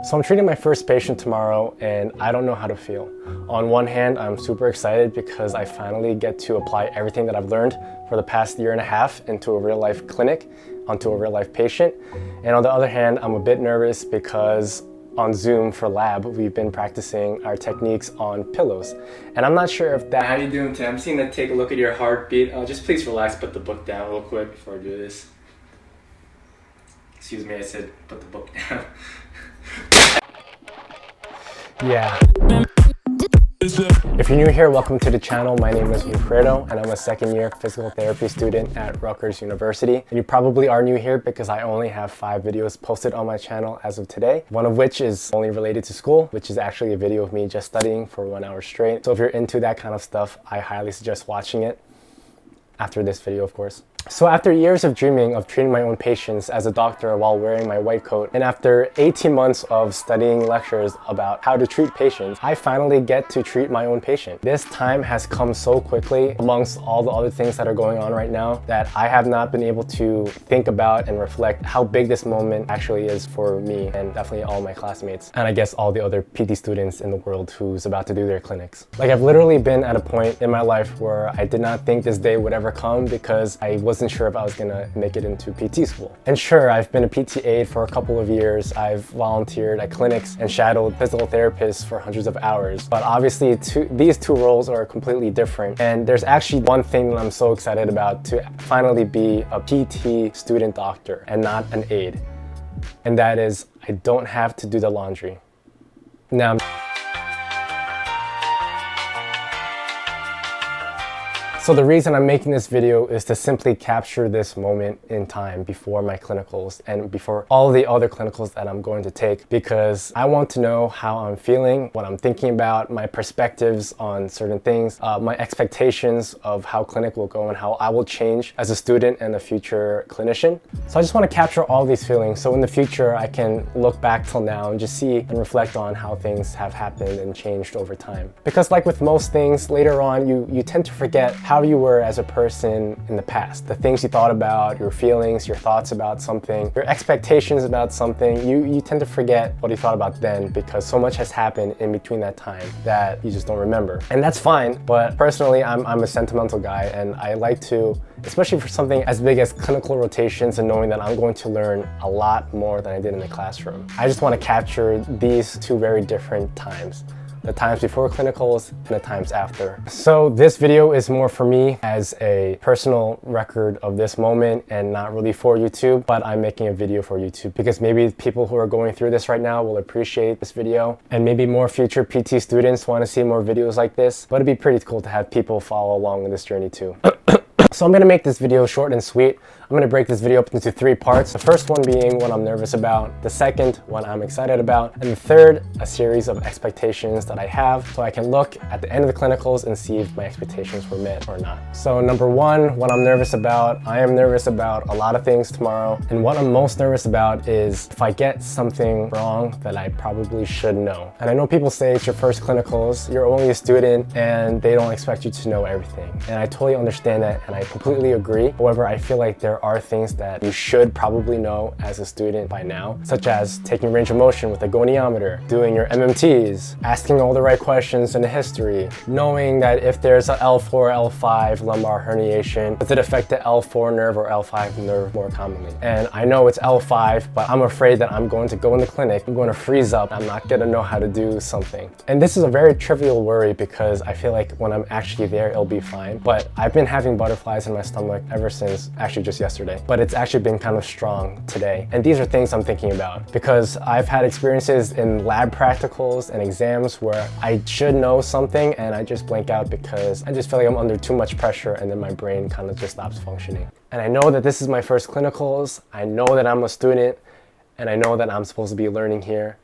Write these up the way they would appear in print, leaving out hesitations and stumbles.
So I'm treating my first patient tomorrow and I don't know how to feel. On one hand, I'm super excited because I finally get to apply everything that I've learned for the past year and a half into a real life clinic, onto a real life patient. And on the other hand, I'm a bit nervous because on Zoom for lab, we've been practicing our techniques on pillows. And I'm not sure if that... How you doing today? I'm just gonna take a look at your heartbeat. Just please relax, put the book down real quick before I do this. Excuse me, I said put the book down. Yeah. If you're new here, welcome to the channel. My name is Wilfredo and I'm a second year physical therapy student at Rutgers University. And you probably are new here because I only have 5 videos posted on my channel as of today. One of which is only related to school, which is actually a video of me just studying for 1 hour straight. So if you're into that kind of stuff, I highly suggest watching it. After this video, of course. So after years of dreaming of treating my own patients as a doctor while wearing my white coat, and after 18 months of studying lectures about how to treat patients, I finally get to treat my own patient. This time has come so quickly amongst all the other things that are going on right now that I have not been able to think about and reflect how big this moment actually is for me and definitely all my classmates. And I guess all the other PT students in the world who's about to do their clinics. Like, I've literally been at a point in my life where I did not think this day would ever come because I wasn't sure if I was gonna make it into PT school. And sure, I've been a PT aide for a couple of years. I've volunteered at clinics and shadowed physical therapists for hundreds of hours. But obviously these two roles are completely different. And there's actually one thing that I'm so excited about, to finally be a PT student doctor and not an aide. And that is, I don't have to do the laundry. Now, so the reason I'm making this video is to simply capture this moment in time before my clinicals and before all the other clinicals that I'm going to take, because I want to know how I'm feeling, what I'm thinking about, my perspectives on certain things, my expectations of how clinic will go and how I will change as a student and a future clinician. So I just want to capture all these feelings so in the future I can look back till now and just see and reflect on how things have happened and changed over time. Because like with most things, later on you tend to forget how you were as a person in the past. The things you thought about, your feelings, your thoughts about something, your expectations about something, you tend to forget what you thought about then because so much has happened in between that time that you just don't remember. And that's fine, but personally I'm a sentimental guy and I like to, especially for something as big as clinical rotations and knowing that I'm going to learn a lot more than I did in the classroom. I just want to capture these two very different times. The times before clinicals and the times after. So this video is more for me as a personal record of this moment and not really for YouTube, but I'm making a video for YouTube because maybe people who are going through this right now will appreciate this video, and maybe more future PT students want to see more videos like this, but it'd be pretty cool to have people follow along in this journey too. So I'm gonna make this video short and sweet. I'm gonna break this video up into 3 parts. The first one being what I'm nervous about, the second, what I'm excited about, and the third, a series of expectations that I have so I can look at the end of the clinicals and see if my expectations were met or not. So number 1, what I'm nervous about, I am nervous about a lot of things tomorrow. And what I'm most nervous about is if I get something wrong that I probably should know. And I know people say it's your first clinicals, you're only a student and they don't expect you to know everything. And I totally understand that and I completely agree. However, I feel like there are things that you should probably know as a student by now, such as taking range of motion with a goniometer, doing your MMTs, asking all the right questions in the history, knowing that if there's a L4, L5 lumbar herniation, does it affect the L4 nerve or L5 nerve more commonly? And I know it's L5, but I'm afraid that I'm going to go in the clinic, I'm going to freeze up, I'm not going to know how to do something. And this is a very trivial worry because I feel like when I'm actually there, it'll be fine. But I've been having butterflies in my stomach ever since, actually just yesterday, but it's actually been kind of strong today. And these are things I'm thinking about because I've had experiences in lab practicals and exams where I should know something and I just blank out because I just feel like I'm under too much pressure and then my brain kind of just stops functioning. And I know that this is my first clinicals, I know that I'm a student, and I know that I'm supposed to be learning here,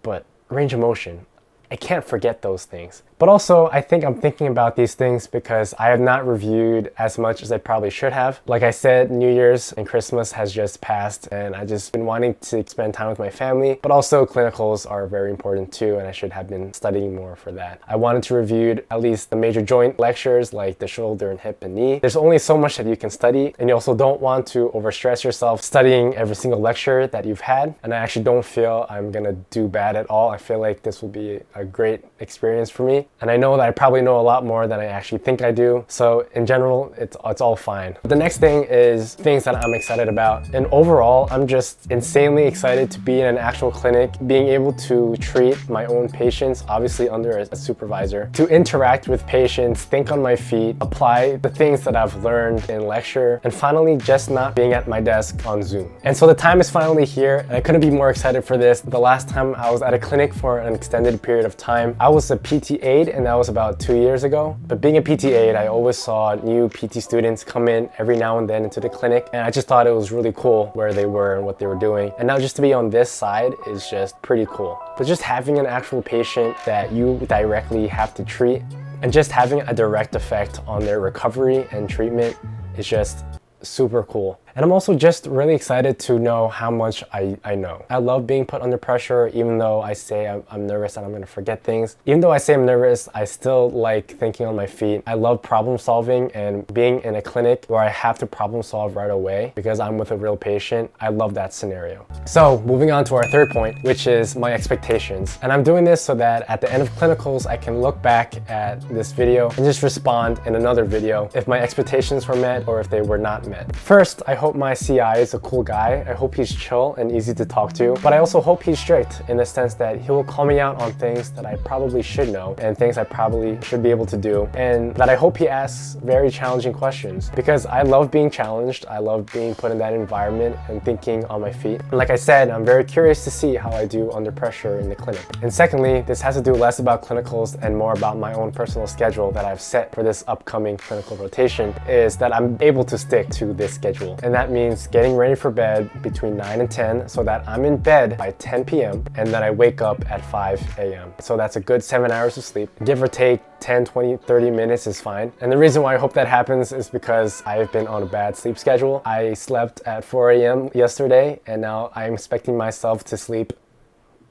but range of motion, I can't forget those things. But also, I think I'm thinking about these things because I have not reviewed as much as I probably should have. Like I said, New Year's and Christmas has just passed, and I've just been wanting to spend time with my family, but also clinicals are very important too, and I should have been studying more for that. I wanted to review at least the major joint lectures like the shoulder and hip and knee. There's only so much that you can study, and you also don't want to overstress yourself studying every single lecture that you've had, and I actually don't feel I'm gonna do bad at all. I feel like this will be a great experience for me. And I know that I probably know a lot more than I actually think I do. So in general, it's all fine. The next thing is things that I'm excited about. And overall, I'm just insanely excited to be in an actual clinic, being able to treat my own patients, obviously under a supervisor, to interact with patients, think on my feet, apply the things that I've learned in lecture, and finally just not being at my desk on Zoom. And so the time is finally here, and I couldn't be more excited for this. The last time I was at a clinic for an extended period of time, I was a PT aide, and that was about 2 years ago. But being a PT aide, I always saw new PT students come in every now and then into the clinic, and I just thought it was really cool where they were and what they were doing. And now just to be on this side is just pretty cool. But just having an actual patient that you directly have to treat and just having a direct effect on their recovery and treatment is just super cool. And I'm also just really excited to know how much I know. I love being put under pressure, even though I say I'm nervous and I'm gonna forget things. Even though I say I'm nervous, I still like thinking on my feet. I love problem solving, and being in a clinic where I have to problem solve right away because I'm with a real patient, I love that scenario. So moving on to our third point, which is my expectations. And I'm doing this so that at the end of clinicals, I can look back at this video and just respond in another video if my expectations were met or if they were not met. First, I hope my CI is a cool guy. I hope he's chill and easy to talk to, but I also hope he's strict in the sense that he will call me out on things that I probably should know and things I probably should be able to do, and that I hope he asks very challenging questions because I love being challenged. I love being put in that environment and thinking on my feet. And like I said, I'm very curious to see how I do under pressure in the clinic. And secondly, this has to do less about clinicals and more about my own personal schedule that I've set for this upcoming clinical rotation, is that I'm able to stick to this schedule. And that means getting ready for bed between 9 and 10 so that I'm in bed by 10 p.m. and then I wake up at 5 a.m. So that's a good 7 hours of sleep. Give or take 10, 20, 30 minutes is fine. And the reason why I hope that happens is because I've been on a bad sleep schedule. I slept at 4 a.m. yesterday, and now I'm expecting myself to sleep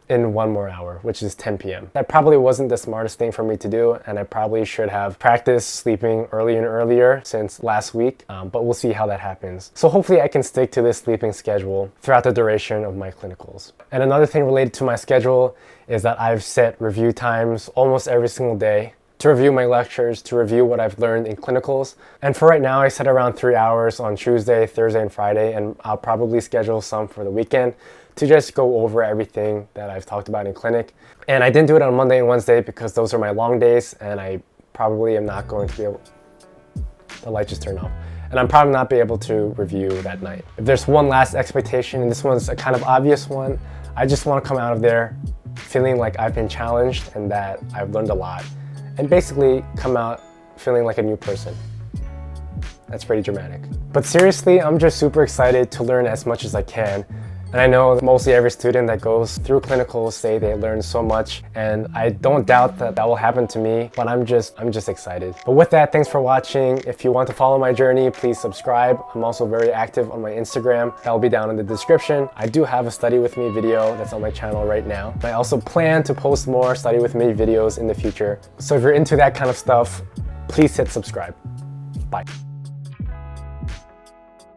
in 1 more hour, which is 10 p.m. That probably wasn't the smartest thing for me to do, and I probably should have practiced sleeping earlier and earlier since last week, but we'll see how that happens. So hopefully I can stick to this sleeping schedule throughout the duration of my clinicals. And another thing related to my schedule is that I've set review times almost every single day to review my lectures, to review what I've learned in clinicals. And for right now, I set around 3 hours on Tuesday, Thursday, and Friday, and I'll probably schedule some for the weekend to just go over everything that I've talked about in clinic. And I didn't do it on Monday and Wednesday because those are my long days, and I probably am not going to be able... The light just turned off. And I'm probably not be able to review that night. If there's one last expectation, and this one's a kind of obvious one, I just want to come out of there feeling like I've been challenged and that I've learned a lot. And basically come out feeling like a new person. That's pretty dramatic. But seriously, I'm just super excited to learn as much as I can. And I know mostly every student that goes through clinicals say they learn so much, and I don't doubt that that will happen to me, but I'm just excited. But with that, thanks for watching. If you want to follow my journey, please subscribe. I'm also very active on my Instagram. That'll be down in the description. I do have a study with me video that's on my channel right now. I also plan to post more study with me videos in the future. So if you're into that kind of stuff, please hit subscribe. Bye.